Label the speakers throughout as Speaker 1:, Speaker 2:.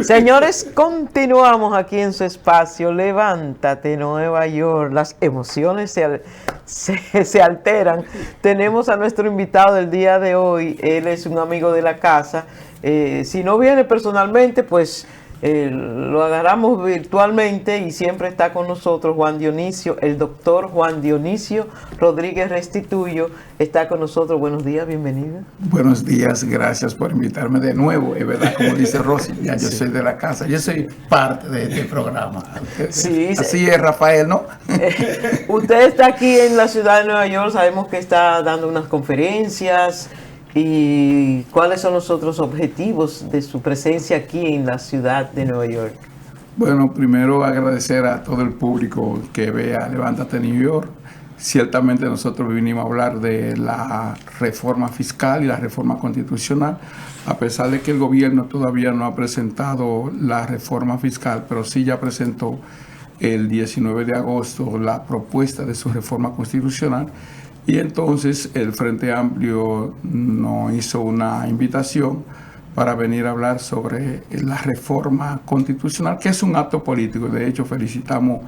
Speaker 1: Señores, continuamos aquí en su espacio. Levántate, Nueva York. Las emociones se alteran. Tenemos a nuestro invitado del día de hoy. Él es un amigo de la casa. Si no viene personalmente, pues lo agarramos virtualmente y siempre está con nosotros Juan Dionisio, el doctor Juan Dionisio Rodríguez Restituyo está con nosotros. Buenos días, bienvenido.
Speaker 2: Buenos días, gracias por invitarme de nuevo. Es verdad, como dice Rosy, ya yo soy de la casa, yo soy parte de este programa.
Speaker 1: Sí,
Speaker 2: así es, Rafael, ¿no?
Speaker 1: Usted está aquí en la ciudad de Nueva York, sabemos que está dando unas conferencias. ¿Y cuáles son los otros objetivos de su presencia aquí en la ciudad de Nueva York?
Speaker 2: Bueno, primero agradecer a todo el público que vea Levántate New York. Ciertamente nosotros vinimos a hablar de la reforma fiscal y la reforma constitucional, a pesar de que el gobierno todavía no ha presentado la reforma fiscal, pero sí ya presentó el 19 de agosto la propuesta de su reforma constitucional. Y entonces el Frente Amplio nos hizo una invitación para venir a hablar sobre la reforma constitucional, que es un acto político. De hecho, felicitamos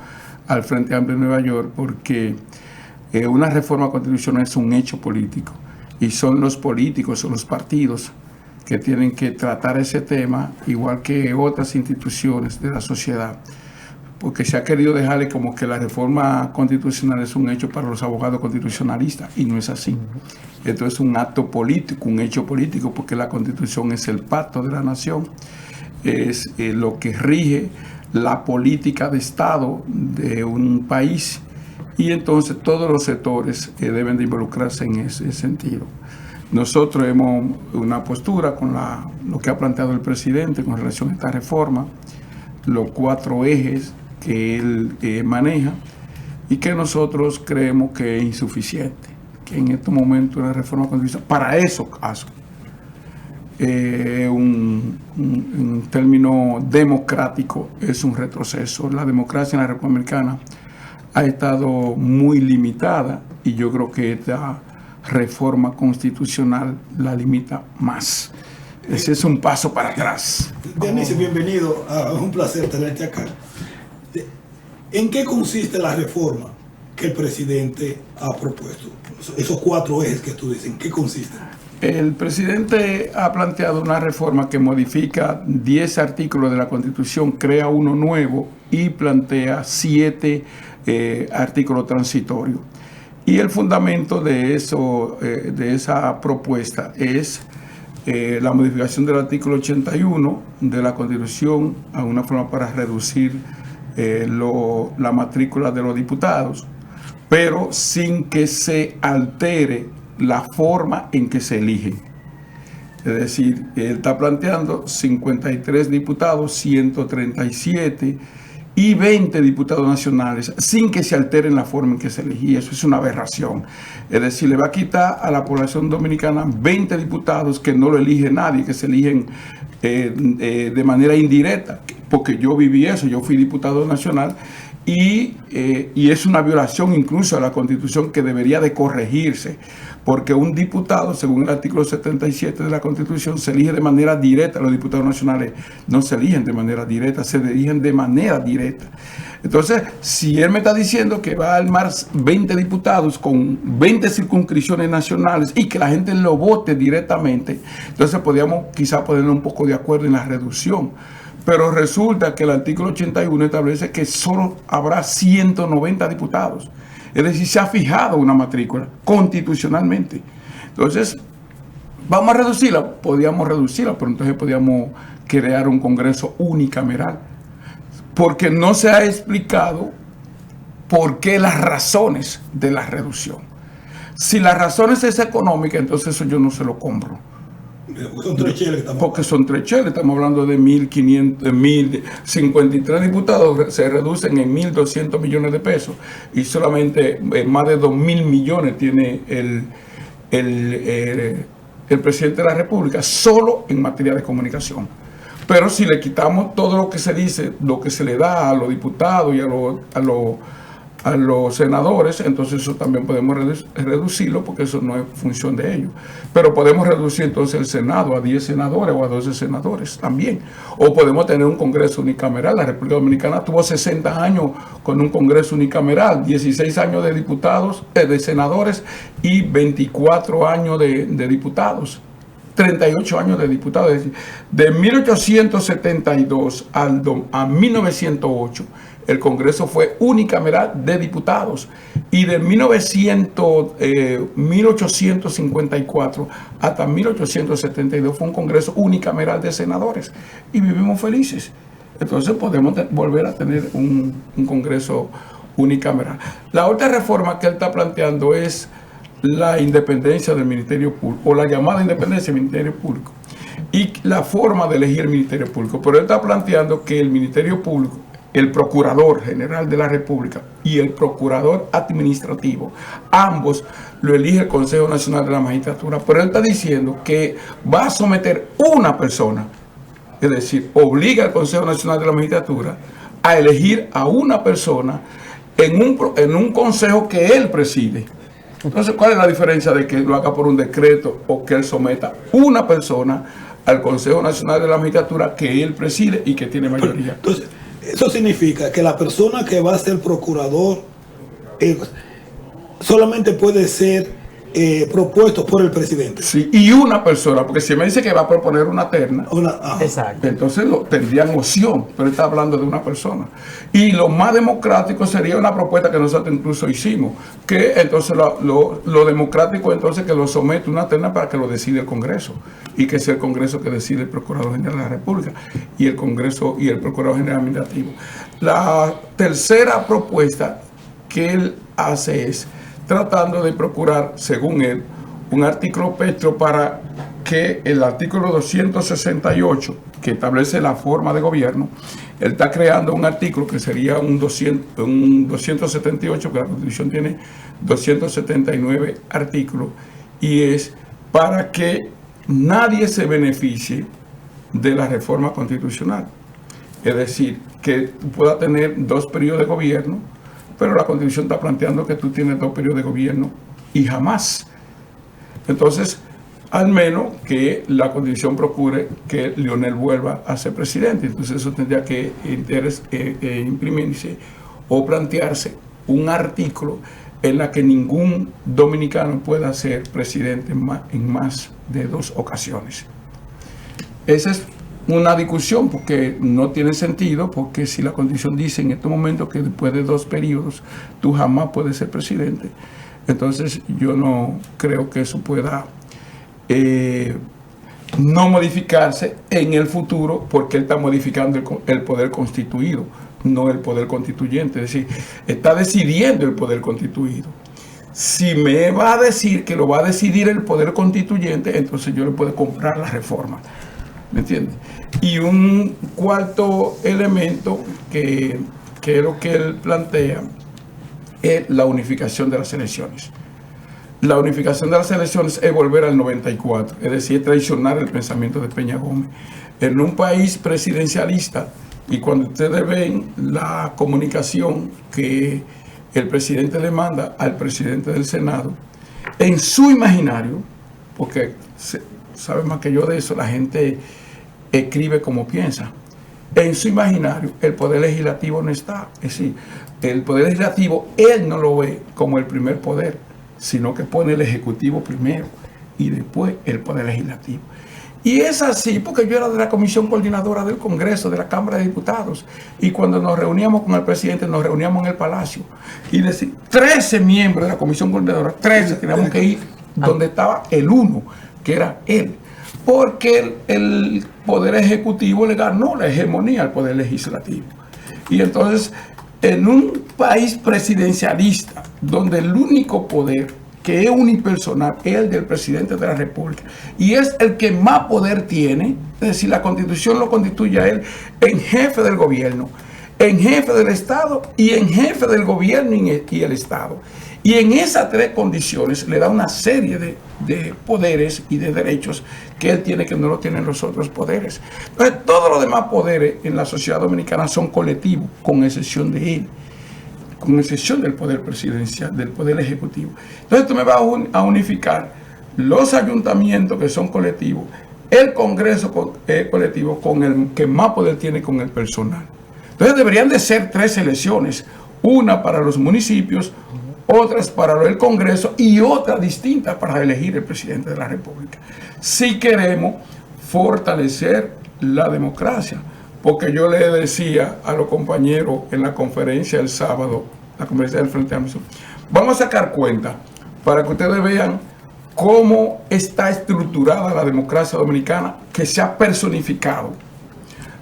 Speaker 2: al Frente Amplio de Nueva York porque una reforma constitucional es un hecho político. Y son los políticos, son los partidos que tienen que tratar ese tema, igual que otras instituciones de la sociedad. Porque se ha querido dejarle como que la reforma constitucional es un hecho para los abogados constitucionalistas, y no es así. Esto es un acto político, un hecho político, porque la Constitución es el pacto de la nación, es lo que rige la política de Estado de un país, y entonces todos los sectores deben de involucrarse en ese sentido. Nosotros hemos una postura con lo que ha planteado el presidente con relación a esta reforma, los 4 ejes que él maneja, y que nosotros creemos que es insuficiente, que en estos momentos la reforma constitucional, para esos casos, en términos democráticos, es un retroceso. La democracia en la República Dominicana ha estado muy limitada, y yo creo que esta reforma constitucional la limita más. Ese es un paso para atrás.
Speaker 3: Dionisio, bienvenido. Un placer tenerte acá. ¿En qué consiste la reforma que el presidente ha propuesto? Esos 4 ejes que tú dices, ¿en qué consisten?
Speaker 2: El presidente ha planteado una reforma que modifica 10 artículos de la Constitución, crea uno nuevo y plantea 7 artículos transitorios. Y el fundamento de esa propuesta es la modificación del artículo 81 de la Constitución a una forma para reducir la matrícula de los diputados, pero sin que se altere la forma en que se eligen. Es decir, él está planteando 53 diputados, 137 y 20 diputados nacionales, sin que se alteren la forma en que se elegía. Eso es una aberración. Es decir, le va a quitar a la población dominicana 20 diputados que no lo elige nadie, que se eligen de manera indirecta, porque yo viví eso, yo fui diputado nacional, y es una violación incluso a la Constitución que debería de corregirse, porque un diputado, según el artículo 77 de la Constitución, se elige de manera directa. Los diputados nacionales no se eligen de manera directa, se eligen de manera directa. Entonces, si él me está diciendo que va a armar 20 diputados con 20 circunscripciones nacionales y que la gente lo vote directamente, entonces podríamos quizá ponernos un poco de acuerdo en la reducción. Pero resulta que el artículo 81 establece que solo habrá 190 diputados. Es decir, se ha fijado una matrícula constitucionalmente. Entonces, ¿vamos a reducirla? Podríamos reducirla, pero entonces podríamos crear un Congreso unicameral. Porque no se ha explicado por qué las razones de la reducción. Si las razones es económica, entonces eso yo no se lo compro.
Speaker 3: Son 3 cheles que estamos.
Speaker 2: Porque son 3 cheles, estamos hablando de 1.53 diputados, se reducen en 1.200 millones de pesos, y solamente más de 2.000 millones tiene el presidente de la República, solo en materia de comunicación. Pero si le quitamos todo lo que se dice, lo que se le da a los diputados y a los a los senadores, entonces eso también podemos reducirlo porque eso no es función de ellos. Pero podemos reducir entonces el Senado a 10 senadores o a 12 senadores también. O podemos tener un Congreso unicameral. La República Dominicana tuvo 60 años con un Congreso unicameral, 16 años de diputados, de senadores y 24 años de diputados. 38 años de diputados, es decir, de 1872 a 1908 el Congreso fue unicameral de diputados y de 1854 hasta 1872 fue un Congreso unicameral de senadores y vivimos felices. Entonces podemos volver a tener un Congreso unicameral. La otra reforma que él está planteando es la independencia del Ministerio Público, o la llamada independencia del Ministerio Público, y la forma de elegir el Ministerio Público. Pero él está planteando que el Ministerio Público, el Procurador General de la República y el Procurador Administrativo, ambos lo elige el Consejo Nacional de la Magistratura. Pero él está diciendo que va a someter una persona, es decir, obliga al Consejo Nacional de la Magistratura a elegir a una persona en un consejo que él preside. Entonces, ¿cuál es la diferencia de que lo haga por un decreto o que él someta una persona al Consejo Nacional de la Magistratura que él preside y que tiene mayoría?
Speaker 3: Entonces, eso significa que la persona que va a ser procurador solamente puede ser propuesto por el presidente.
Speaker 2: Sí, y una persona, porque si me dice que va a proponer una terna,
Speaker 1: Exacto.
Speaker 2: entonces tendrían opción, pero está hablando de una persona. Y lo más democrático sería una propuesta que nosotros incluso hicimos, que entonces lo democrático entonces que lo somete una terna para que lo decide el Congreso, y que sea el Congreso que decide el Procurador General de la República, y el Congreso y el Procurador General Administrativo. La tercera propuesta que él hace es tratando de procurar, según él, un artículo petro para que el artículo 268, que establece la forma de gobierno, él está creando un artículo que sería un 278, que la Constitución tiene 279 artículos, y es para que nadie se beneficie de la reforma constitucional. Es decir, que pueda tener 2 periodos de gobierno, pero la Constitución está planteando que tú tienes 2 periodos de gobierno y jamás. Entonces, al menos que la Constitución procure que Leonel vuelva a ser presidente. Entonces eso tendría que imprimirse o plantearse un artículo en la que ningún dominicano pueda ser presidente en más de 2 ocasiones. Esa es una discusión porque no tiene sentido, porque si la Constitución dice en este momento que después de 2 periodos tú jamás puedes ser presidente, entonces yo no creo que eso pueda no modificarse en el futuro, porque él está modificando el poder constituido, no el poder constituyente. Es decir, está decidiendo el poder constituido. Si me va a decir que lo va a decidir el poder constituyente, entonces yo le puedo comprar la reforma. ¿Me entiendes? Y un cuarto elemento que es lo que él plantea es la unificación de las elecciones. La unificación de las elecciones es volver al 94, es decir, traicionar el pensamiento de Peña Gómez. En un país presidencialista, y cuando ustedes ven la comunicación que el presidente le manda al presidente del Senado, en su imaginario, porque sabe más que yo de eso, la gente escribe como piensa. En su imaginario, el poder legislativo no está. Es decir, el poder legislativo, él no lo ve como el primer poder, sino que pone el ejecutivo primero y después el poder legislativo. Y es así porque yo era de la comisión coordinadora del Congreso, de la Cámara de Diputados, y cuando nos reuníamos con el presidente, nos reuníamos en el Palacio, y decir, 13 miembros de la comisión coordinadora, 13, teníamos que ir donde estaba el uno, que era él. Porque el poder ejecutivo le ganó la hegemonía al poder legislativo. Y entonces, en un país presidencialista, donde el único poder que es unipersonal es el del presidente de la República, y es el que más poder tiene, es decir, la Constitución lo constituye a él en jefe del gobierno, en jefe del Estado y en jefe del gobierno y el Estado. Y en esas 3 condiciones le da una serie de poderes y de derechos que él tiene que no lo tienen los otros poderes. Entonces, todos los demás poderes en la sociedad dominicana son colectivos, con excepción de él. con excepción del poder presidencial, del poder ejecutivo. Entonces tú me vas a unificar los ayuntamientos que son colectivos, el Congreso colectivo con el que más poder tiene con el personal. Entonces deberían de ser 3 elecciones, una para los municipios, otras para el Congreso y otra distinta para elegir el presidente de la República. Si queremos fortalecer la democracia, porque yo le decía a los compañeros en la conferencia el sábado, la conferencia del Frente Amplio, vamos a sacar cuenta para que ustedes vean cómo está estructurada la democracia dominicana, que se ha personificado.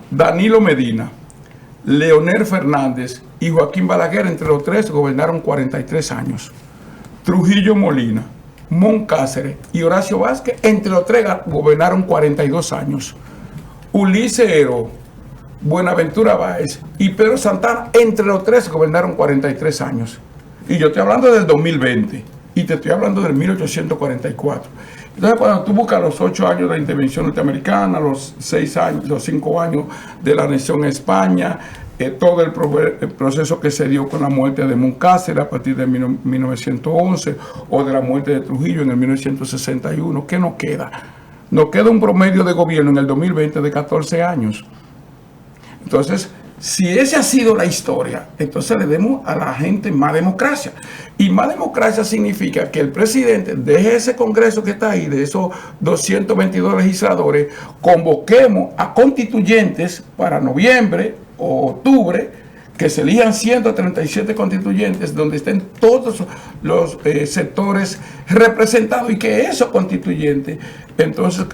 Speaker 2: Danilo Medina, Leonel Fernández y Joaquín Balaguer, entre los 3, gobernaron 43 años. Trujillo Molina, Moncáceres y Horacio Vázquez, entre los 3, gobernaron 42 años. Ulises Heró, Buenaventura Báez y Pedro Santana, entre los 3, gobernaron 43 años. Y yo estoy hablando del 2020 y te estoy hablando del 1844. Entonces, cuando tú buscas los 8 años de la intervención norteamericana, los 6 años, los 5 años de la anexión a España, todo el proceso que se dio con la muerte de Moncáceres a partir de 1911 o de la muerte de Trujillo en el 1961, ¿qué nos queda? Nos queda un promedio de gobierno en el 2020 de 14 años. Entonces, si esa ha sido la historia, entonces le demos a la gente más democracia. Y más democracia significa que el presidente deje ese Congreso que está ahí, de esos 222 legisladores, convoquemos a constituyentes para noviembre o octubre, que se elijan 137 constituyentes donde estén todos los sectores representados y que esos constituyentes entonces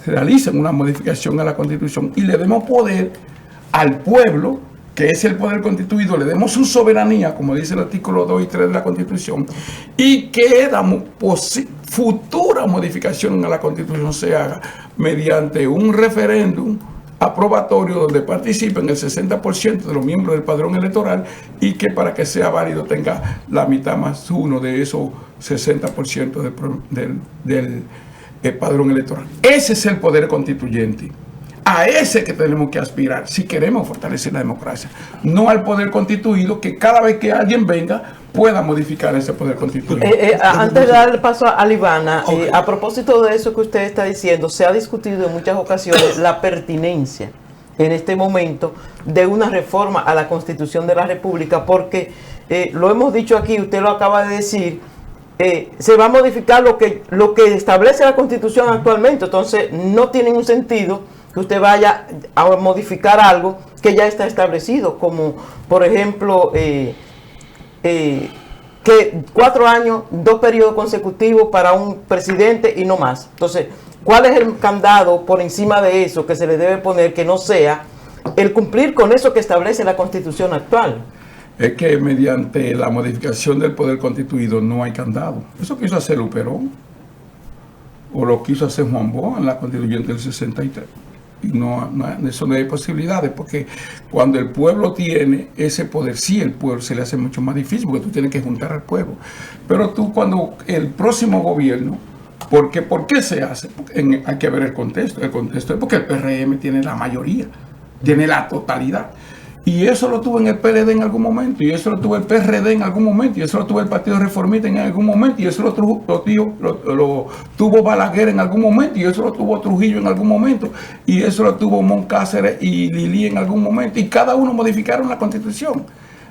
Speaker 2: realicen una modificación a la Constitución y le demos poder al pueblo, que es el poder constituido, le demos su soberanía, como dice el artículo 2 y 3 de la Constitución, y que la futura modificación a la Constitución se haga mediante un referéndum aprobatorio donde participen el 60% de los miembros del padrón electoral y que para que sea válido tenga la mitad más uno de esos 60% del padrón electoral. Ese es el poder constituyente. A ese que tenemos que aspirar si queremos fortalecer la democracia, no al poder constituido que cada vez que alguien venga pueda modificar ese poder constituyente.
Speaker 1: Antes de dar el paso a Libana, a propósito de eso que usted está diciendo, se ha discutido en muchas ocasiones la pertinencia en este momento de una reforma a la Constitución de la República, porque lo hemos dicho aquí, usted lo acaba de decir, se va a modificar lo que establece la Constitución actualmente, entonces no tiene un sentido que usted vaya a modificar algo que ya está establecido, como por ejemplo que 4 años, 2 periodos consecutivos para un presidente y no más. Entonces, ¿cuál es el candado por encima de eso que se le debe poner que no sea el cumplir con eso que establece la Constitución actual?
Speaker 2: Es que mediante la modificación del poder constituido no hay candado. Eso quiso hacer Luperón, o lo quiso hacer Juan Bosch en la Constituyente del 63. Y eso no hay posibilidades, porque cuando el pueblo tiene ese poder, sí, el pueblo se le hace mucho más difícil, porque tú tienes que juntar al pueblo. Pero tú, cuando el próximo gobierno, ¿por qué se hace? Hay que ver el contexto. El contexto es porque el PRM tiene la mayoría, tiene la totalidad. Y eso lo tuvo en el PLD en algún momento, y eso lo tuvo el PRD en algún momento, y eso lo tuvo el Partido Reformista en algún momento, y eso lo tuvo Balaguer en algún momento, y eso lo tuvo Trujillo en algún momento, y eso lo tuvo Moncáceres y Lili en algún momento, y cada uno modificaron la Constitución.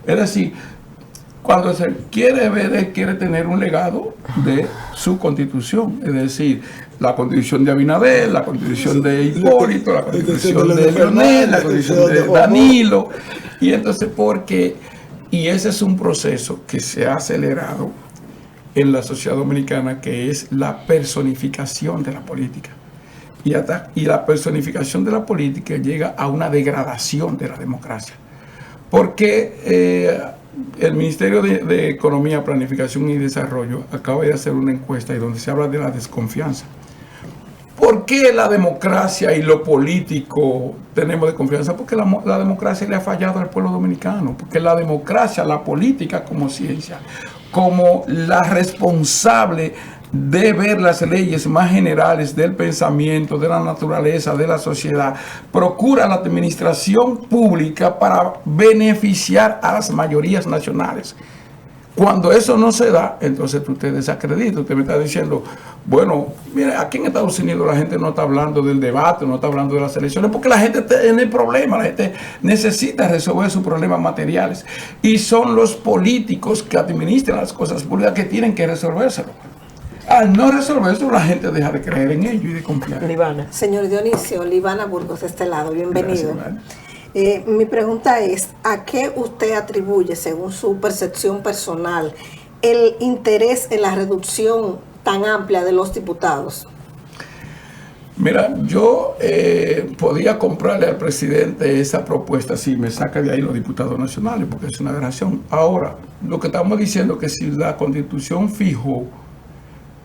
Speaker 2: Es decir, cuando se quiere ver, él quiere tener un legado de su Constitución, es decir, la Constitución de Abinader, la Constitución de Hipólito, la Constitución de Leonel, la Constitución de Danilo, y entonces y ese es un proceso que se ha acelerado en la sociedad dominicana, que es la personificación de la política, y la personificación de la política llega a una degradación de la democracia, porque el Ministerio de Economía, Planificación y Desarrollo acaba de hacer una encuesta y donde se habla de la desconfianza. ¿Por qué la democracia y lo político tenemos desconfianza? Porque la democracia le ha fallado al pueblo dominicano. Porque la democracia, la política como ciencia, como la responsable de ver las leyes más generales del pensamiento, de la naturaleza, de la sociedad. Procura la administración pública para beneficiar a las mayorías nacionales. Cuando eso no se da, entonces tú te desacreditas. Usted me está diciendo, bueno, mire, aquí en Estados Unidos la gente no está hablando del debate, no está hablando de las elecciones, porque la gente tiene problemas, la gente necesita resolver sus problemas materiales. Y son los políticos que administran las cosas públicas que tienen que resolvérselo. Al no resolver eso, la gente deja de creer en ello y de confiar.
Speaker 1: Libana.
Speaker 4: Señor Dionisio, Libana Burgos de este lado, bienvenido.
Speaker 2: Gracias,
Speaker 4: Mi pregunta es, ¿a qué usted atribuye, según su percepción personal, el interés en la reducción tan amplia de los diputados?
Speaker 2: Mira, yo podía comprarle al presidente esa propuesta si me saca de ahí los diputados nacionales, porque es una aberración. Ahora, lo que estamos diciendo es que si la Constitución fijó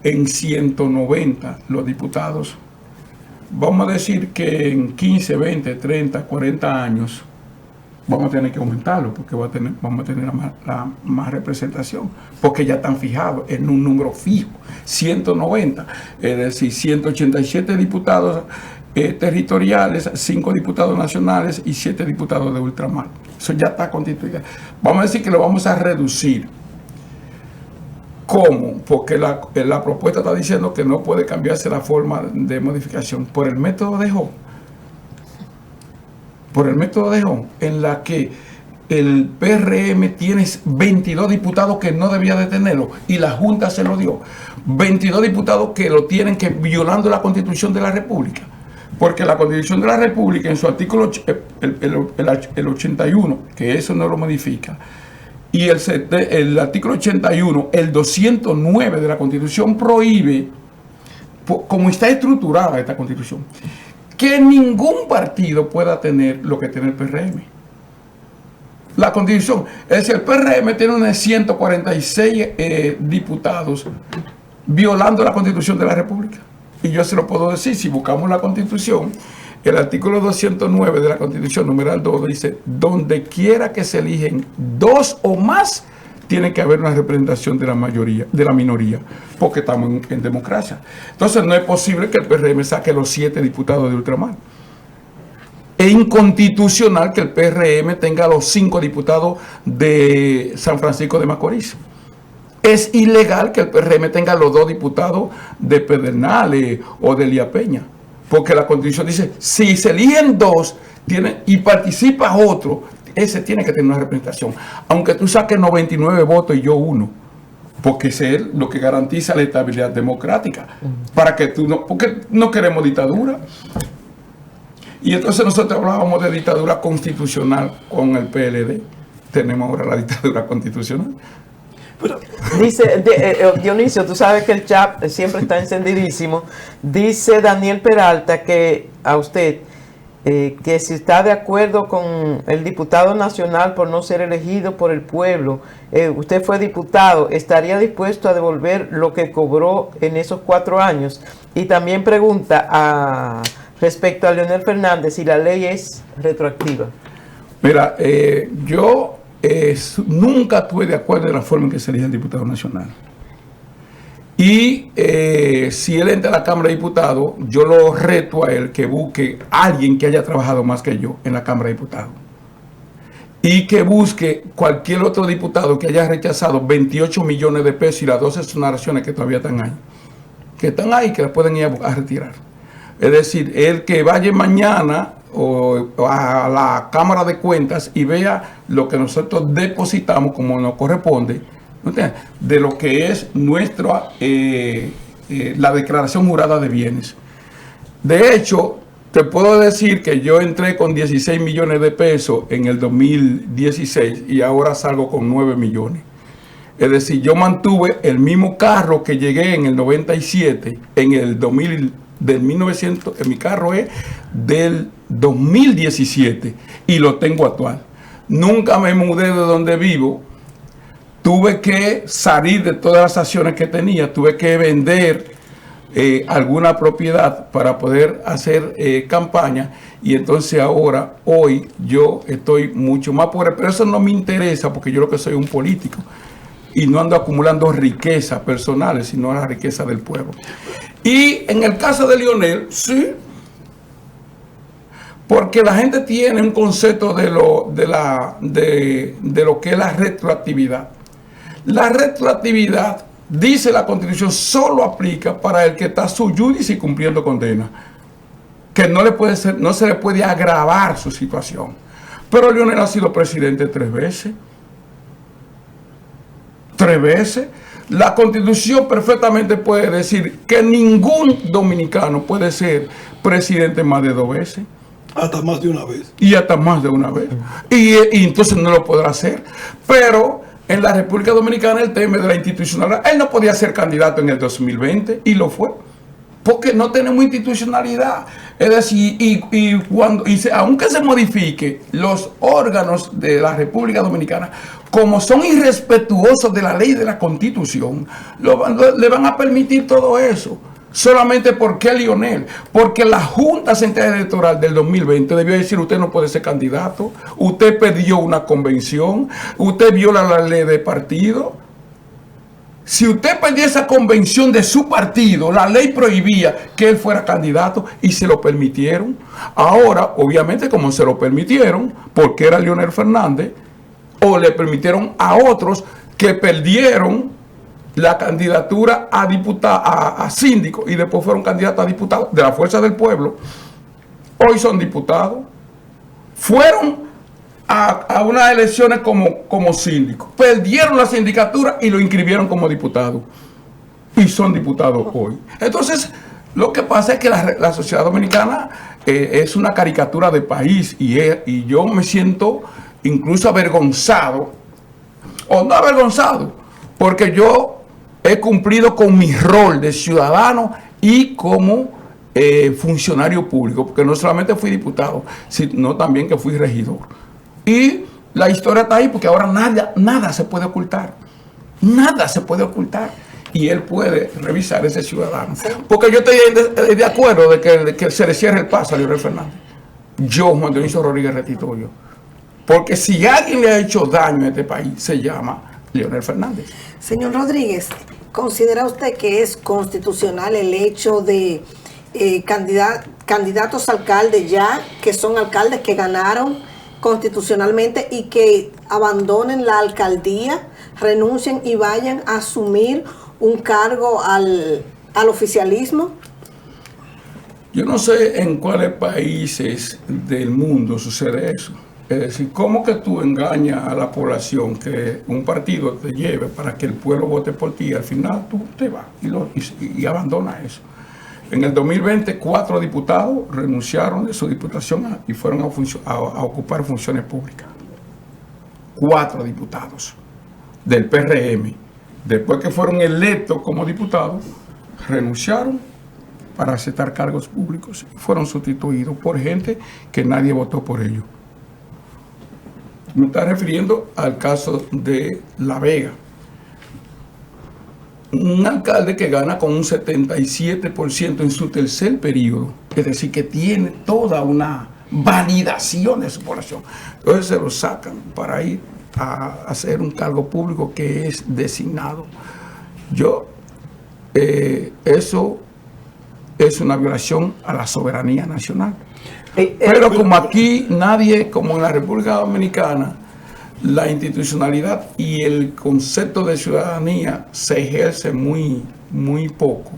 Speaker 2: en 190 los diputados, vamos a decir que en 15, 20, 30, 40 años vamos a tener que aumentarlo porque vamos a tener la más representación, porque ya están fijados en un número fijo, 190, es decir, 187 diputados territoriales, 5 diputados nacionales y 7 diputados de ultramar. Eso ya está constituido. Vamos a decir que lo vamos a reducir. ¿Cómo? Porque la propuesta está diciendo que no puede cambiarse la forma de modificación por el método de Hall. Por el método de Hall, en la que el PRM tiene 22 diputados que no debía de tenerlo y la Junta se lo dio. 22 diputados que lo tienen que violando la Constitución de la República. Porque la Constitución de la República en su artículo el 81, que eso no lo modifica, y el artículo 81, el 209 de la Constitución prohíbe, como está estructurada esta Constitución, que ningún partido pueda tener lo que tiene el PRM. La Constitución, es decir, el PRM tiene unos 146 diputados violando la Constitución de la República. Y yo se lo puedo decir, si buscamos la Constitución, el artículo 209 de la Constitución, numeral 2, dice, donde quiera que se eligen 2 o más, tiene que haber una representación de la mayoría, de la minoría, porque estamos en democracia. Entonces no es posible que el PRM saque los 7 diputados de ultramar. Es inconstitucional que el PRM tenga los 5 diputados de San Francisco de Macorís. Es ilegal que el PRM tenga los 2 diputados de Pedernales o de Elías Peña. Porque la Constitución dice, si se eligen 2 y participa otro, ese tiene que tener una representación. Aunque tú saques 99 votos y yo 1. Porque ese es lo que garantiza la estabilidad democrática. Para que tú no, porque no queremos dictadura. Y entonces nosotros hablábamos de dictadura constitucional con el PLD. Tenemos ahora la dictadura constitucional.
Speaker 1: Dice Dionisio, tú sabes que el chat siempre está encendidísimo. Dice Daniel Peralta que a usted que si está de acuerdo con el diputado nacional por no ser elegido por el pueblo, usted fue diputado, ¿estaría dispuesto a devolver lo que cobró en esos 4 años? Y también pregunta respecto a Leonel Fernández si la ley es retroactiva.
Speaker 2: Mira, yo nunca estuve de acuerdo en la forma en que se elige el diputado nacional. Y si él entra a la Cámara de Diputados, yo lo reto a él que busque a alguien que haya trabajado más que yo en la Cámara de Diputados. Y que busque cualquier otro diputado que haya rechazado 28 millones de pesos y las 12 exoneraciones que todavía están ahí. Que están ahí, que las pueden ir a retirar. Es decir, el que vaya mañana o a la Cámara de Cuentas y vea lo que nosotros depositamos como nos corresponde, de lo que es nuestra la declaración jurada de bienes. De hecho, te puedo decir que yo entré con 16 millones de pesos en el 2016 y ahora salgo con 9 millones. Es decir, yo mantuve el mismo carro que llegué en el 97, en el 2000, del 1900, mi carro es del 2017 y lo tengo actual. Nunca me mudé de donde vivo. Tuve que salir de todas las acciones que tenía, tuve que vender alguna propiedad para poder hacer campaña y entonces ahora, hoy, yo estoy mucho más pobre, pero eso no me interesa porque yo lo que soy un político. y no ando acumulando riquezas personales, sino la riqueza del pueblo. Y en el caso de Leonel, sí, porque la gente tiene un concepto de lo que es la retroactividad. La retroactividad, dice la Constitución, solo aplica para el que está su judice y cumpliendo condena, que no se le puede agravar su situación. Pero Leonel ha sido presidente 3 veces. 3 veces. La Constitución perfectamente puede decir que ningún dominicano puede ser presidente más de 2 veces.
Speaker 3: Hasta más de una vez.
Speaker 2: Y hasta más de una vez. Y entonces no lo podrá hacer. Pero en la República Dominicana el tema de la institucionalidad, él no podía ser candidato en el 2020 y lo fue. Porque no tenemos institucionalidad. Es decir, aunque se modifique los órganos de la República Dominicana, como son irrespetuosos de la ley y de la Constitución, le van a permitir todo eso. Solamente porque Leonel, porque la Junta Central Electoral del 2020 debió decir: usted no puede ser candidato, usted perdió una convención, usted viola la ley de partido. Si usted perdió esa convención de su partido, la ley prohibía que él fuera candidato y se lo permitieron. Ahora, obviamente, como se lo permitieron, porque era Leonel Fernández, o le permitieron a otros que perdieron la candidatura a diputado, a síndico, y después fueron candidatos a diputados de la Fuerza del Pueblo, hoy son diputados, fueron a unas elecciones como síndico, perdieron la sindicatura y lo inscribieron como diputado, y son diputados hoy. Entonces, lo que pasa es que la sociedad dominicana es una caricatura de país, y yo me siento incluso avergonzado, o no avergonzado, porque yo he cumplido con mi rol de ciudadano y como funcionario público, porque no solamente fui diputado, sino también que fui regidor. Y la historia está ahí, porque ahora nada se puede ocultar. Nada se puede ocultar. Y él puede revisar ese ciudadano. Sí. Porque yo estoy de acuerdo de que se le cierre el paso a Leonel Fernández. Yo, Juan Dionisio Rodríguez, restituyo. Porque si alguien le ha hecho daño a este país, se llama Leonel Fernández.
Speaker 4: Señor Rodríguez, ¿considera usted que es constitucional el hecho de candidatos a alcaldes ya, que son alcaldes que ganaron constitucionalmente y que abandonen la alcaldía, renuncien y vayan a asumir un cargo al oficialismo?
Speaker 2: Yo no sé en cuáles países del mundo sucede eso. Es decir, ¿cómo que tú engañas a la población que un partido te lleve para que el pueblo vote por ti y al final tú te vas y abandonas eso? En el 2020, 4 diputados renunciaron de su diputación y fueron a ocupar funciones públicas. 4 diputados del PRM, después que fueron electos como diputados, renunciaron para aceptar cargos públicos y fueron sustituidos por gente que nadie votó por ellos. Me está refiriendo al caso de La Vega. Un alcalde que gana con un 77% en su tercer periodo, es decir, que tiene toda una validación de su población. Entonces se lo sacan para ir a hacer un cargo público que es designado. Eso es una violación a la soberanía nacional. Pero como aquí nadie, como en la República Dominicana, la institucionalidad y el concepto de ciudadanía se ejerce muy poco,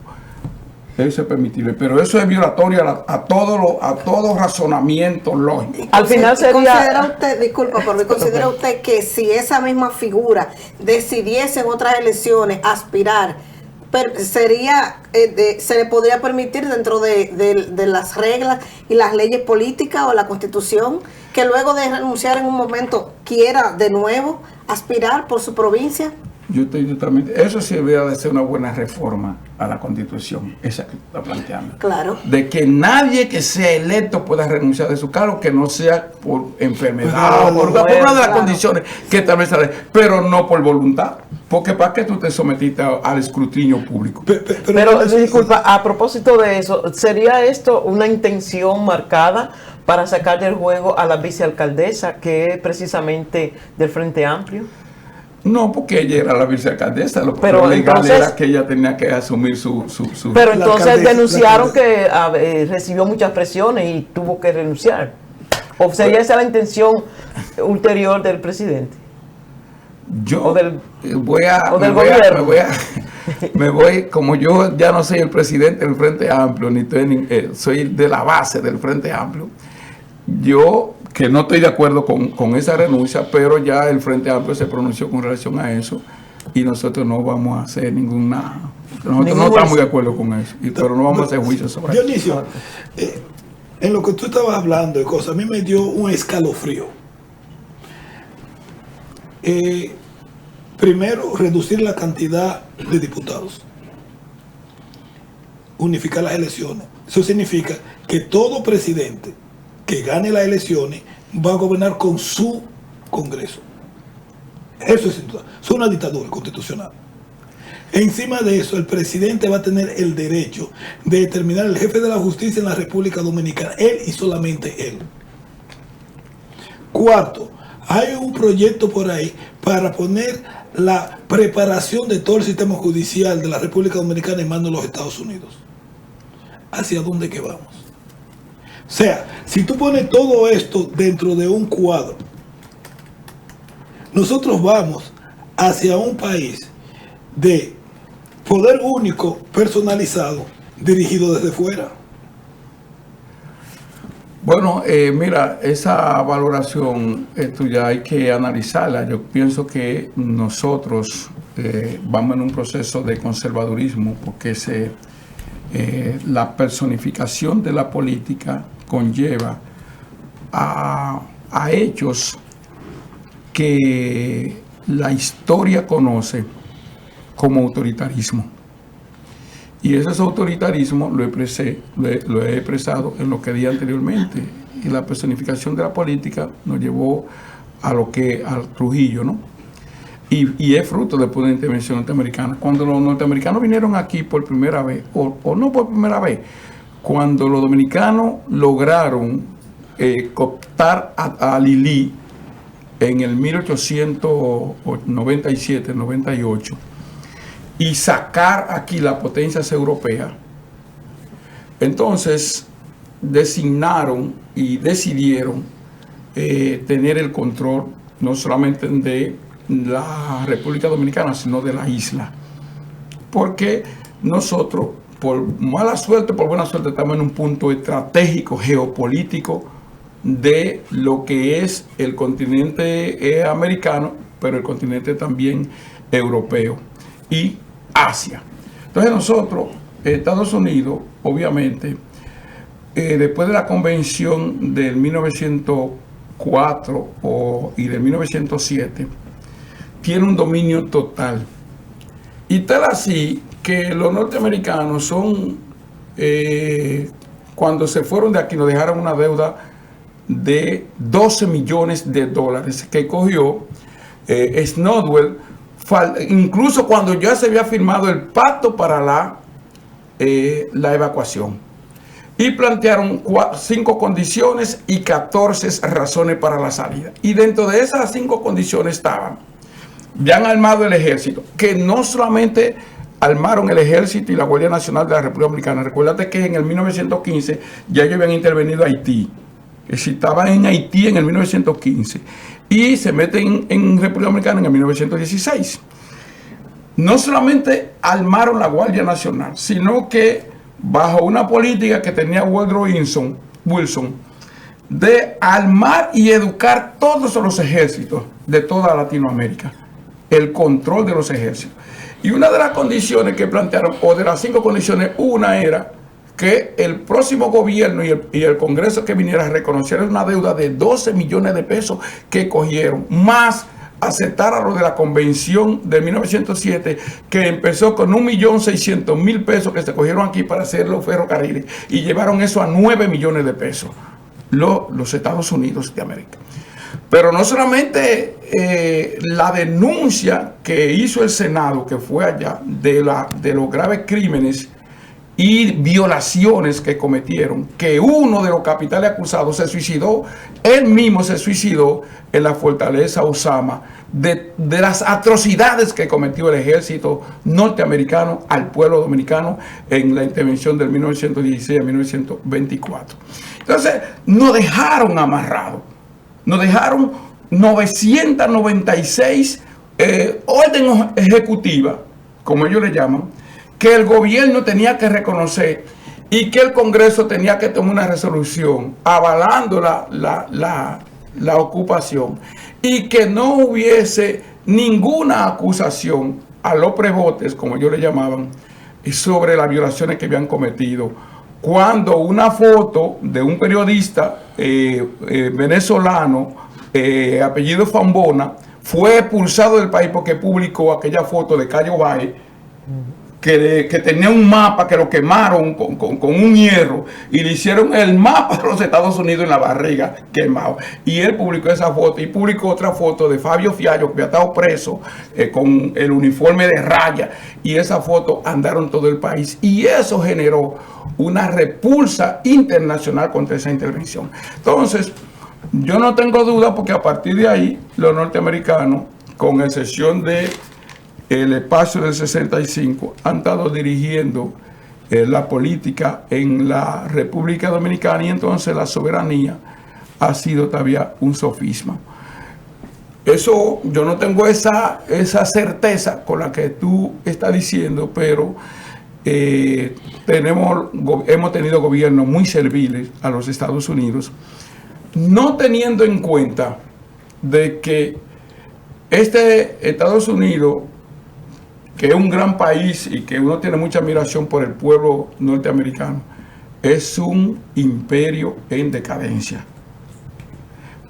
Speaker 2: eso es permitible, pero eso es violatorio a todo razonamiento lógico.
Speaker 1: Al final sería...
Speaker 4: ¿Considera usted, disculpa, pero considera usted que si esa misma figura decidiese en otras elecciones aspirar, se le podría permitir dentro de las reglas y las leyes políticas o la Constitución que luego de renunciar en un momento quiera de nuevo aspirar por su provincia?
Speaker 2: Yo estoy totalmente... Eso sí debería de ser una buena reforma a la Constitución, esa que está planteando.
Speaker 4: Claro.
Speaker 2: De que nadie que sea electo pueda renunciar de su cargo, que no sea por enfermedad o por una de las condiciones que establece la ley, pero no por voluntad. Porque ¿para qué tú te sometiste al escrutinio público?
Speaker 1: Pero disculpa, a propósito de eso, ¿sería esto una intención marcada para sacar del juego a la vicealcaldesa, que es precisamente del Frente Amplio?
Speaker 2: No, porque ella era la vicealcaldesa, lo
Speaker 1: Pero
Speaker 2: legal
Speaker 1: entonces,
Speaker 2: era que ella tenía que asumir su...
Speaker 1: Pero
Speaker 3: La
Speaker 1: entonces
Speaker 3: alcaldesa,
Speaker 1: denunciaron
Speaker 3: la
Speaker 1: que recibió muchas presiones y tuvo que renunciar. ¿O sería esa la intención ulterior del presidente?
Speaker 2: Yo
Speaker 1: O del
Speaker 2: gobierno. Me voy, como yo ya no soy el presidente del Frente Amplio, ni soy de la base del Frente Amplio, yo que no estoy de acuerdo con esa renuncia, pero ya el Frente Amplio se pronunció con relación a eso y nosotros no vamos a hacer nosotros no estamos de acuerdo con eso, pero no vamos a hacer juicio sobre eso.
Speaker 3: Dionisio, en lo que tú estabas hablando de cosas, a mí me dio un escalofrío. Primero, reducir la cantidad de diputados. Unificar las elecciones. Eso significa que todo presidente que gane las elecciones va a gobernar con su Congreso. Eso es una dictadura constitucional. Encima de eso, el presidente va a tener el derecho de determinar el jefe de la justicia en la República Dominicana, él y solamente él. Cuarto, hay un proyecto por ahí para poner la preparación de todo el sistema judicial de la República Dominicana en manos de los Estados Unidos. ¿Hacia dónde que vamos? O sea, si tú pones todo esto dentro de un cuadro, nosotros vamos hacia un país de poder único, personalizado, dirigido desde fuera.
Speaker 2: Bueno, mira, esa valoración tuya hay que analizarla. Yo pienso que nosotros vamos en un proceso de conservadurismo porque la personificación de la política conlleva a hechos que la historia conoce como autoritarismo. Y ese autoritarismo lo he expresado en lo que dije anteriormente. Y la personificación de la política nos llevó al Trujillo, ¿no? Y es fruto después de la intervención norteamericana. Cuando los norteamericanos vinieron aquí por primera vez, o no por primera vez, cuando los dominicanos lograron cooptar a Lili en el 1897-98 y sacar aquí las potencias europeas, entonces designaron y decidieron tener el control no solamente de la República Dominicana, sino de la isla. Porque nosotros, por mala suerte, por buena suerte, estamos en un punto estratégico, geopolítico, de lo que es el continente americano, pero el continente también europeo y Asia. Entonces nosotros, Estados Unidos, obviamente, después de la convención del 1904 y del 1907, tiene un dominio total. Y tal así que los norteamericanos son, cuando se fueron de aquí, nos dejaron una deuda de 12 millones de dólares que cogió Snowden, incluso cuando ya se había firmado el pacto para la evacuación. Y plantearon 5 condiciones y 14 razones para la salida. Y dentro de esas 5 condiciones estaban: ya han armado el ejército, que no solamente armaron el ejército y la Guardia Nacional de la República Dominicana. Recuérdate que en el 1915 ya ellos habían intervenido a Haití. Que si estaban en Haití en el 1915 y se meten en República Dominicana en el 1916. No solamente armaron la Guardia Nacional, sino que bajo una política que tenía Woodrow Wilson de armar y educar todos los ejércitos de toda Latinoamérica, el control de los ejércitos. Y una de las condiciones que plantearon, o de las 5 condiciones, una era que el próximo gobierno y el Congreso que viniera a reconocer una deuda de 12 millones de pesos que cogieron, más aceptar a lo de la convención de 1907, que empezó con 1.600.000 pesos que se cogieron aquí para hacer los ferrocarriles, y llevaron eso a 9 millones de pesos, los Estados Unidos de América. Pero no solamente la denuncia que hizo el Senado, que fue allá, de los graves crímenes y violaciones que cometieron, que uno de los capitales acusados se suicidó, él mismo se suicidó en la fortaleza Osama, de las atrocidades que cometió el ejército norteamericano al pueblo dominicano en la intervención del 1916 a 1924. Entonces, nos dejaron amarrados, nos dejaron 996 órdenes ejecutivas, como ellos le llaman, que el gobierno tenía que reconocer y que el Congreso tenía que tomar una resolución avalando la ocupación, y que no hubiese ninguna acusación a los prebotes, como ellos le llamaban, sobre las violaciones que habían cometido. Cuando una foto de un periodista venezolano, apellido Fambona, fue expulsado del país porque publicó aquella foto de Cayo Valle, que tenía un mapa que lo quemaron con un hierro y le hicieron el mapa de los Estados Unidos en la barriga quemado. Y él publicó esa foto y publicó otra foto de Fabio Fiallo, que había estado preso con el uniforme de raya. Y esa foto andaron todo el país. Y eso generó una repulsa internacional contra esa intervención. Entonces, yo no tengo duda porque a partir de ahí, los norteamericanos, con excepción de el espacio del 65, han estado dirigiendo la política en la República Dominicana, y entonces la soberanía ha sido todavía un sofisma. Eso, yo no tengo esa certeza con la que tú estás diciendo, pero hemos tenido gobiernos muy serviles a los Estados Unidos, no teniendo en cuenta de que Estados Unidos, que es un gran país y que uno tiene mucha admiración por el pueblo norteamericano, es un imperio en decadencia.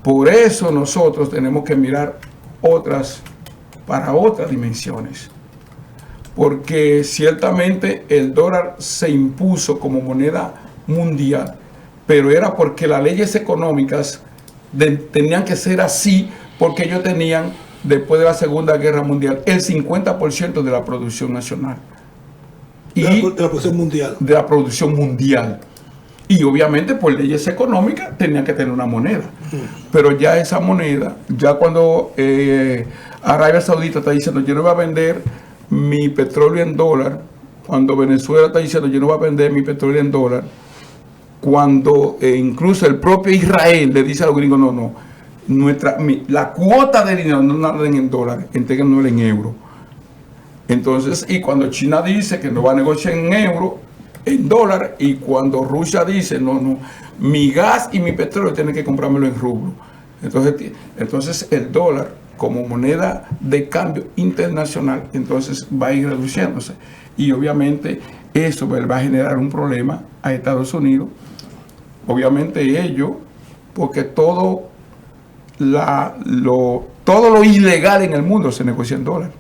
Speaker 2: Por eso nosotros tenemos que mirar para otras dimensiones. Porque ciertamente el dólar se impuso como moneda mundial, pero era porque las leyes económicas tenían que ser así, porque ellos tenían, después de la Segunda Guerra Mundial, el 50% de la producción nacional. De la producción mundial. De la producción mundial. Y obviamente por leyes económicas tenían que tener una moneda. Pero ya esa moneda, ya cuando Arabia Saudita está diciendo yo no voy a vender mi petróleo en dólar, cuando Venezuela está diciendo yo no voy a vender mi petróleo en dólar, cuando incluso el propio Israel le dice a los gringos no, la cuota de dinero no la den en dólares, entréguenlo en euros. Entonces, y cuando China dice que no va a negociar en euros, en dólares, y cuando Rusia dice no, mi gas y mi petróleo tienen que comprármelo en rublo. Entonces el dólar como moneda de cambio internacional entonces va a ir reduciéndose, y obviamente eso va a generar un problema a Estados Unidos, obviamente ellos, porque todo lo ilegal en el mundo se negocia en dólares.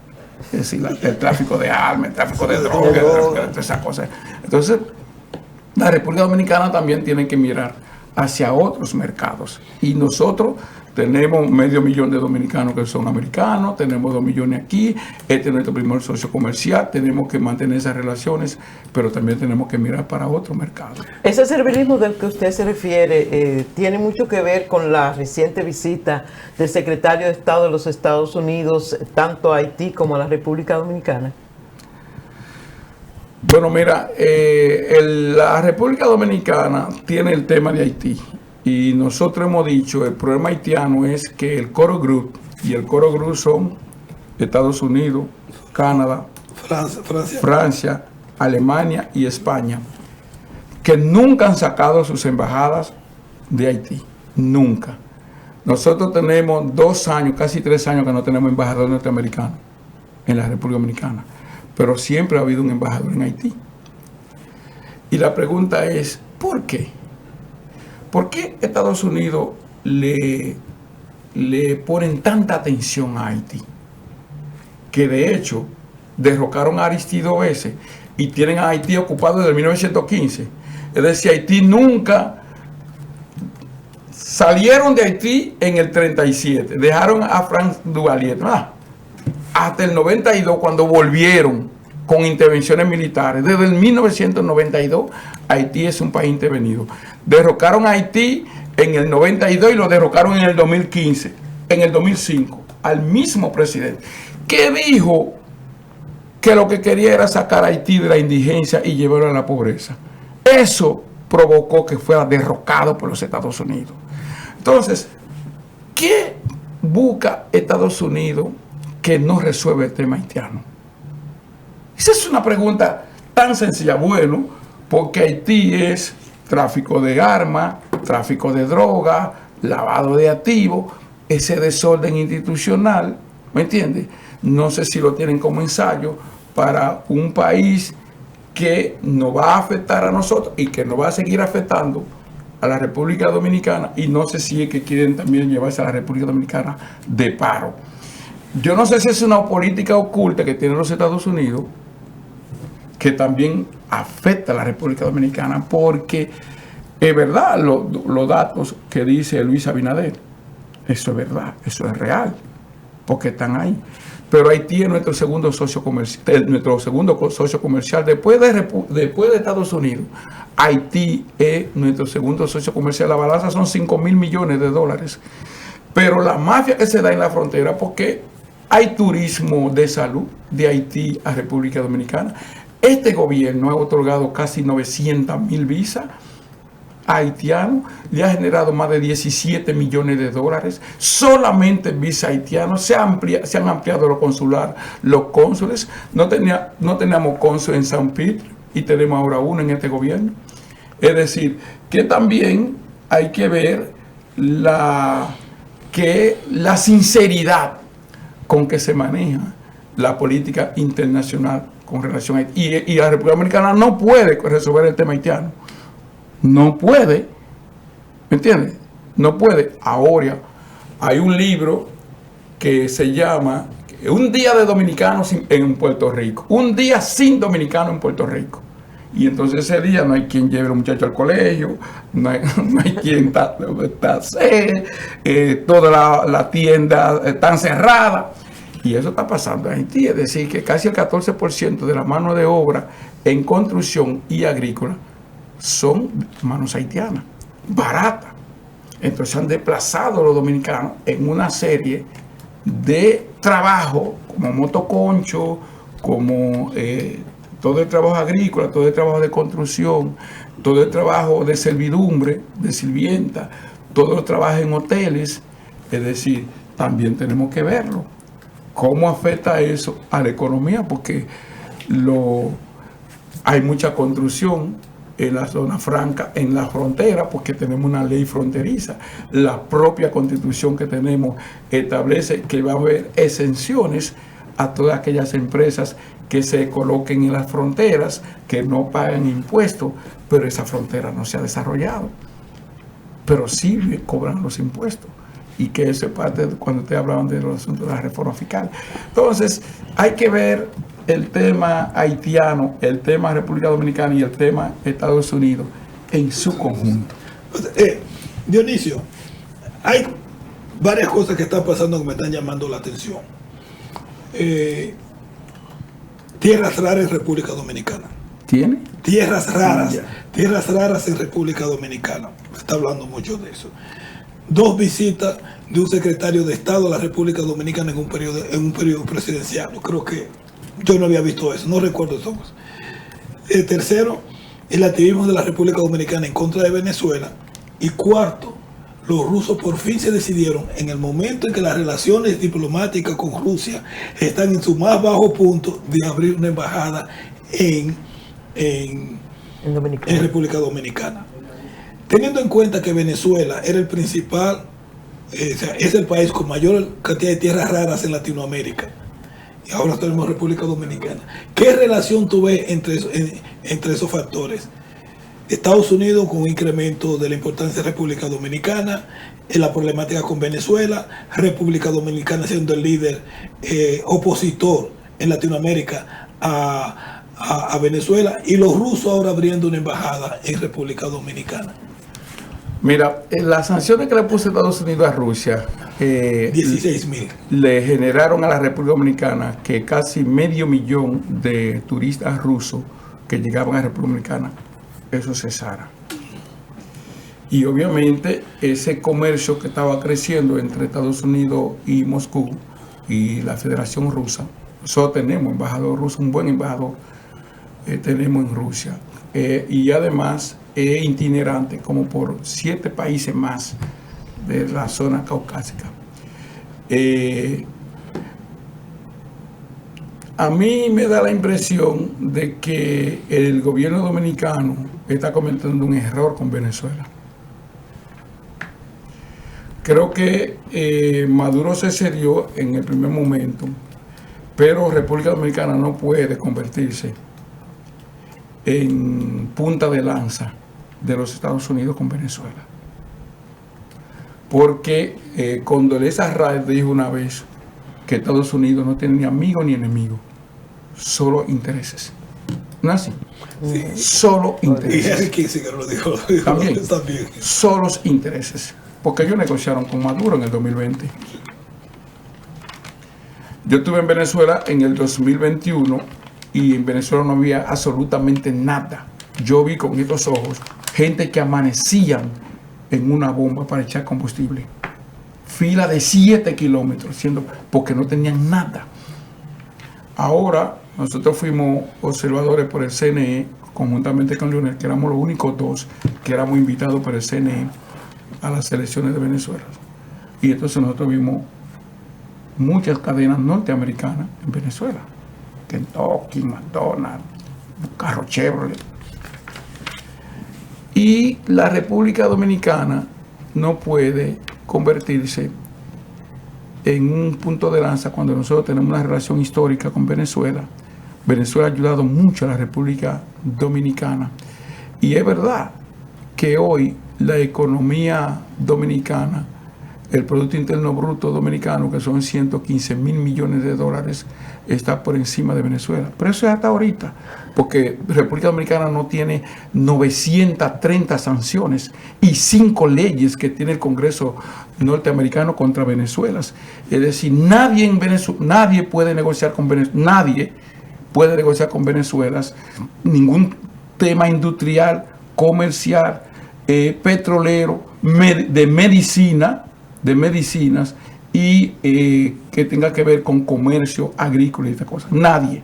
Speaker 2: Es decir, el tráfico de armas, el tráfico de drogas, todas esas cosas. Entonces, la República Dominicana también tiene que mirar hacia otros mercados. Y nosotros tenemos 500,000 de dominicanos que son americanos, tenemos 2 millones aquí, este es nuestro primer socio comercial, tenemos que mantener esas relaciones, pero también tenemos que mirar para otros mercados.
Speaker 1: Ese servilismo del que usted se refiere tiene mucho que ver con la reciente visita del secretario de Estado de los Estados Unidos, tanto a Haití como a la República Dominicana.
Speaker 2: Bueno, mira, la República Dominicana tiene el tema de Haití. Y nosotros hemos dicho, el problema haitiano es que el Coro Group, y el Coro Group son Estados Unidos, Canadá, Francia, Alemania y España, que nunca han sacado sus embajadas de Haití, nunca. Nosotros tenemos 2 años, casi 3 años que no tenemos embajador norteamericano en la República Dominicana, pero siempre ha habido un embajador en Haití. Y la pregunta es, ¿por qué? ¿Por qué Estados Unidos le ponen tanta atención a Haití? Que de hecho derrocaron a Aristide 2 veces y tienen a Haití ocupado desde 1915. Es decir, Haití nunca salieron de Haití en el 37, dejaron a Franz Duvalier hasta el 92 cuando volvieron con intervenciones militares. Desde el 1992 Haití es un país intervenido. Derrocaron a Haití en el 92 y lo derrocaron en el 2015, en el 2005 al mismo presidente, que dijo que lo que quería era sacar a Haití de la indigencia y llevarlo a la pobreza. Eso provocó que fuera derrocado por los Estados Unidos. Entonces, ¿qué busca Estados Unidos que no resuelve el tema haitiano? Esa es una pregunta tan sencilla. Bueno, porque Haití es tráfico de armas, tráfico de droga, lavado de activos, ese desorden institucional, ¿me entiendes? No sé si lo tienen como ensayo para un país que nos va a afectar a nosotros y que nos va a seguir afectando a la República Dominicana, y no sé si es que quieren también llevarse a la República Dominicana de paro. Yo no sé si es una política oculta que tienen los Estados Unidos que también afecta a la República Dominicana, porque es verdad los datos que dice Luis Abinader, eso es verdad, eso es real, porque están ahí. Pero Haití es nuestro segundo socio comercial, después de Estados Unidos. Haití es nuestro segundo socio comercial. La balanza son 5.000 millones de dólares. Pero la mafia que se da en la frontera, porque hay turismo de salud de Haití a República Dominicana. Este gobierno ha otorgado casi 900.000 visas a haitianos, le ha generado más de 17 millones de dólares solamente en visa haitianos. Se han ampliado los consular, los cónsules. No teníamos cónsul en San Pedro y tenemos ahora uno en este gobierno. Es decir, que también hay que ver la sinceridad con que se maneja la política internacional con relación a Haití. Y la República Dominicana no puede resolver el tema haitiano. No puede, ¿me entiendes? No puede. Ahora hay un libro que se llama Un día de dominicanos en Puerto Rico. Un día sin dominicanos en Puerto Rico. Y entonces ese día no hay quien lleve a los muchachos al colegio, no hay quien está toda la tienda están cerrada. Y eso está pasando en Haití. Es decir, que casi el 14% de la mano de obra en construcción y agrícola son manos haitianas, baratas. Entonces han desplazado a los dominicanos en una serie de trabajo, como motoconcho, como todo el trabajo agrícola, todo el trabajo de construcción, todo el trabajo de servidumbre, de sirvienta, todo el trabajo en hoteles. Es decir, también tenemos que verlo. ¿Cómo afecta eso a la economía? Porque hay mucha construcción en la zona franca, en la frontera, porque tenemos una ley fronteriza. La propia constitución que tenemos establece que va a haber exenciones a todas aquellas empresas que se coloquen en las fronteras, que no pagan impuestos, pero esa frontera no se ha desarrollado. Pero sí cobran los impuestos. Y que eso es parte de cuando ustedes hablaban de los asuntos de la reforma fiscal. Entonces, hay que ver el tema haitiano, el tema República Dominicana y el tema Estados Unidos en su conjunto.
Speaker 3: Dionisio, hay varias cosas que están pasando que me están llamando la atención. Tierras raras en República Dominicana.
Speaker 2: ¿Tiene?
Speaker 3: Tierras raras en República Dominicana. Se está hablando mucho de eso. 2 visitas de un secretario de Estado a la República Dominicana en un periodo presidencial. Creo que yo no había visto eso, no recuerdo eso. El tercero, el activismo de la República Dominicana en contra de Venezuela. Y cuarto, los rusos por fin se decidieron, en el momento en que las relaciones diplomáticas con Rusia están en su más bajo punto, de abrir una embajada en República Dominicana. Teniendo en cuenta que Venezuela era el principal, es el país con mayor cantidad de tierras raras en Latinoamérica, y ahora tenemos República Dominicana, ¿qué relación tú ves entre esos factores? Estados Unidos con un incremento de la importancia de República Dominicana, en la problemática con Venezuela, República Dominicana siendo el líder opositor en Latinoamérica a Venezuela, y los rusos ahora abriendo una embajada en República Dominicana.
Speaker 2: Mira, las sanciones que le puso Estados Unidos a Rusia
Speaker 3: 16.000
Speaker 2: le generaron a la República Dominicana que casi 500.000 de turistas rusos que llegaban a la República Dominicana, eso cesara. Y obviamente ese comercio que estaba creciendo entre Estados Unidos y Moscú y la Federación Rusa. Nosotros tenemos embajador ruso, un buen embajador tenemos en Rusia. Y además es itinerante como por 7 países más de la zona caucásica. A mí me da la impresión de que el gobierno dominicano está cometiendo un error con Venezuela. Creo que Maduro se cedió en el primer momento, pero República Dominicana no puede convertirse en punta de lanza de los Estados Unidos con Venezuela. Porque Condoleezza Rice dijo una vez que Estados Unidos no tiene ni amigo ni enemigo, solo intereses. ¿No es así?
Speaker 3: Sí.
Speaker 2: Solo
Speaker 3: Y
Speaker 2: intereses.
Speaker 3: Henry Kissinger lo dijo.
Speaker 2: También.
Speaker 3: También.
Speaker 2: Solos intereses. Porque ellos negociaron con Maduro en el 2020. Yo estuve en Venezuela en el 2021 y en Venezuela no había absolutamente nada. Yo vi con estos ojos gente que amanecían en una bomba para echar combustible. Fila de 7 kilómetros, porque no tenían nada. Ahora, nosotros fuimos observadores por el CNE, conjuntamente con Leonel, que éramos los únicos 2 que éramos invitados por el CNE a las elecciones de Venezuela. Y entonces nosotros vimos muchas cadenas norteamericanas en Venezuela. Kentucky, McDonald's, carro Chevrolet. Y la República Dominicana no puede convertirse en un punto de lanza cuando nosotros tenemos una relación histórica con Venezuela. Venezuela ha ayudado mucho a la República Dominicana. Y es verdad que hoy la economía dominicana, el Producto Interno Bruto dominicano, que son 115 mil millones de dólares, está por encima de Venezuela. Pero eso es hasta ahorita, porque República Dominicana no tiene 930 sanciones y 5 leyes que tiene el Congreso norteamericano contra Venezuela. Es decir, nadie puede negociar con Venezuela, nadie puede negociar con Venezuela ningún tema industrial, comercial, petrolero, de medicinas y que tenga que ver con comercio agrícola y estas cosas. Nadie.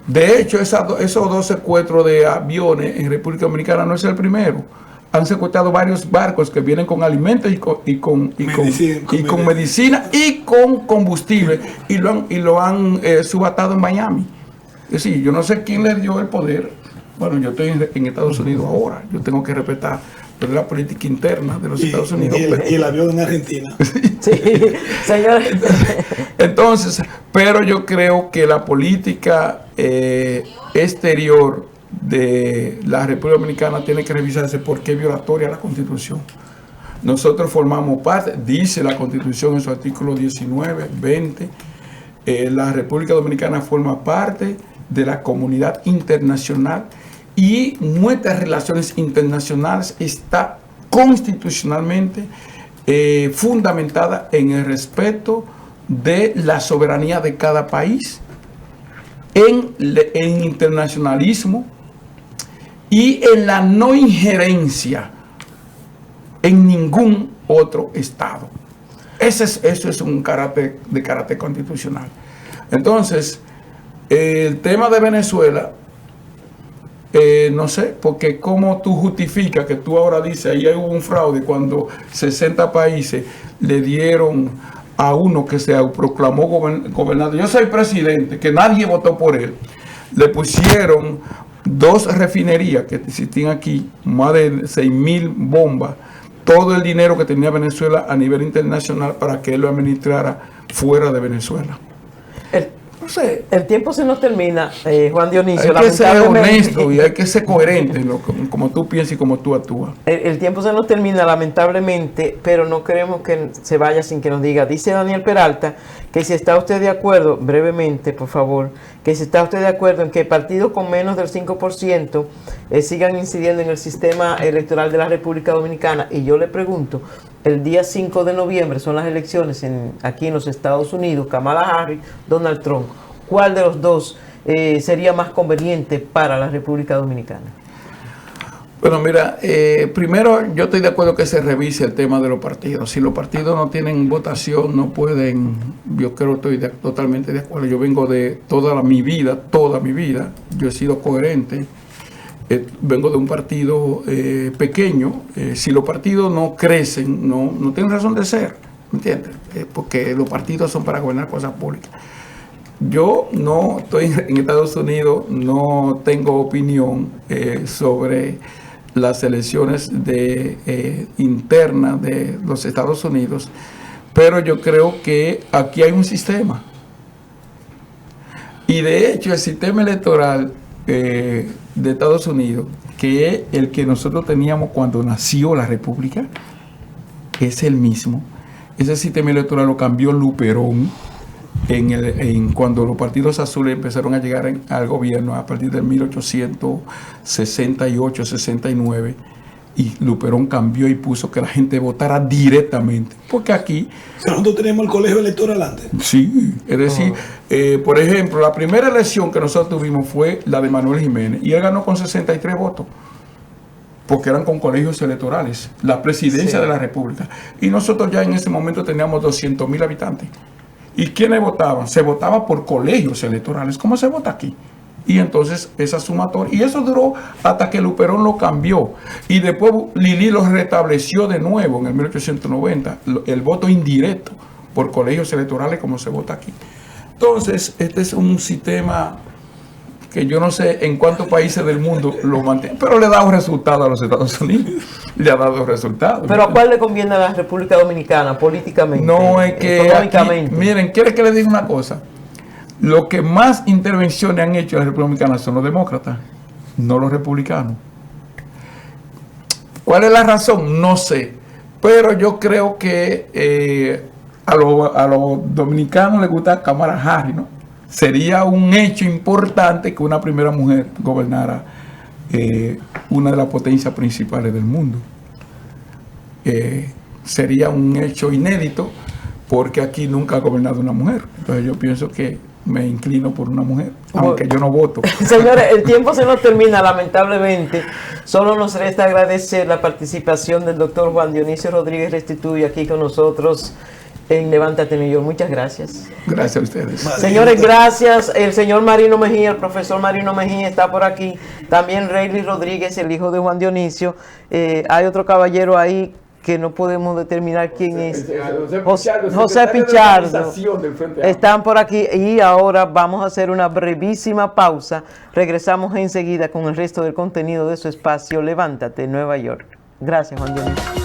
Speaker 2: De hecho, esos 2 secuestros de aviones en República Dominicana no es el primero. Han secuestrado varios barcos que vienen con alimentos y con medicina y con combustible y lo han subatado en Miami. Es decir, yo no sé quién le dio el poder. Bueno, yo estoy en Estados Unidos ahora. Yo tengo que respetar la política interna de los Estados Unidos.
Speaker 3: Y el avión en Argentina.
Speaker 1: Sí, señores.
Speaker 2: Entonces, pero yo creo que la política exterior de la República Dominicana tiene que revisarse porque es violatoria a la Constitución. Nosotros formamos parte, dice la Constitución en su artículo 19, 20, la República Dominicana forma parte de la comunidad internacional y nuestras relaciones internacionales está constitucionalmente fundamentada en el respeto de la soberanía de cada país, en internacionalismo y en la no injerencia en ningún otro Estado. Eso es un carácter constitucional. Entonces, el tema de Venezuela, no sé, porque cómo tú justificas que tú ahora dices, ahí hubo un fraude cuando 60 países le dieron a uno que se proclamó gobernador. Yo soy presidente, que nadie votó por él. Le pusieron 2 refinerías que existían aquí, más de 6,000 bombas, todo el dinero que tenía Venezuela a nivel internacional para que él lo administrara fuera de Venezuela. No sé.
Speaker 1: El tiempo se nos termina, Juan Dionisio.
Speaker 2: Hay que ser honesto y hay que ser coherente como tú piensas y como tú actúas.
Speaker 1: El tiempo se nos termina, lamentablemente, pero no queremos que se vaya sin que nos diga. Dice Daniel Peralta que si está usted de acuerdo, brevemente, por favor, que si está usted de acuerdo en que partidos con menos del 5% sigan incidiendo en el sistema electoral de la República Dominicana. Y yo le pregunto, el día 5 de noviembre son las elecciones aquí en los Estados Unidos, Kamala Harris, Donald Trump. ¿Cuál de los dos sería más conveniente para la República Dominicana?
Speaker 2: Bueno, mira, primero yo estoy de acuerdo que se revise el tema de los partidos. Si los partidos no tienen votación, no pueden, yo creo que estoy totalmente de acuerdo. Yo vengo de toda mi vida, yo he sido coherente. Vengo de un partido pequeño. Si los partidos no crecen, no tienen razón de ser, ¿me entiendes? Porque los partidos son para gobernar cosas públicas. Yo no estoy en Estados Unidos, no tengo opinión sobre las elecciones internas de los Estados Unidos, pero yo creo que aquí hay un sistema. Y de hecho el sistema electoral de Estados Unidos, que es el que nosotros teníamos cuando nació la República, es el mismo. Ese sistema electoral lo cambió Luperón cuando los partidos azules empezaron a llegar al gobierno a partir del 1868-69, y Luperón cambió y puso que la gente votara directamente, porque aquí
Speaker 3: nosotros tenemos el colegio electoral antes.
Speaker 2: Sí, es decir, por ejemplo, la primera elección que nosotros tuvimos fue la de Manuel Jiménez, y él ganó con 63 votos, porque eran con colegios electorales, la presidencia de la República, y nosotros ya en ese momento teníamos 200,000 habitantes. ¿Y quiénes votaban? Se votaba por colegios electorales, como se vota aquí. Y entonces esa sumatoria, y eso duró hasta que Luperón lo cambió. Y después Lili lo restableció de nuevo en el 1890, el voto indirecto por colegios electorales como se vota aquí. Entonces, este es un sistema que yo no sé en cuántos países del mundo lo mantienen, pero le ha dado resultado a los Estados Unidos. Le ha dado resultados.
Speaker 1: ¿Pero a cuál le conviene a la República Dominicana políticamente?
Speaker 2: No, es que
Speaker 1: económicamente.
Speaker 2: Aquí, miren, ¿quiere que les diga una cosa? Lo que más intervenciones han hecho en la República Dominicana son los demócratas, no los republicanos. ¿Cuál es la razón? No sé. Pero yo creo que a los dominicanos les gusta Kamala Harris, ¿no? Sería un hecho importante que una primera mujer gobernara una de las potencias principales del mundo. Sería un hecho inédito, porque aquí nunca ha gobernado una mujer. Entonces yo pienso que me inclino por una mujer, aunque yo no voto.
Speaker 1: Señores, el tiempo se nos termina, lamentablemente. Solo nos resta agradecer la participación del doctor Juan Dionisio Rodríguez Restituyo aquí con nosotros en Levántate New York. Muchas gracias.
Speaker 2: Gracias a ustedes.
Speaker 1: Señores, gracias. El señor Marino Mejía, el profesor Marino Mejía está por aquí. También Rayleigh Rodríguez, el hijo de Juan Dionisio. Hay otro caballero ahí que no podemos determinar quién es. José Pichardo. Están por aquí y ahora vamos a hacer una brevísima pausa. Regresamos enseguida con el resto del contenido de su espacio Levántate Nueva York. Gracias, Juan Dionisio.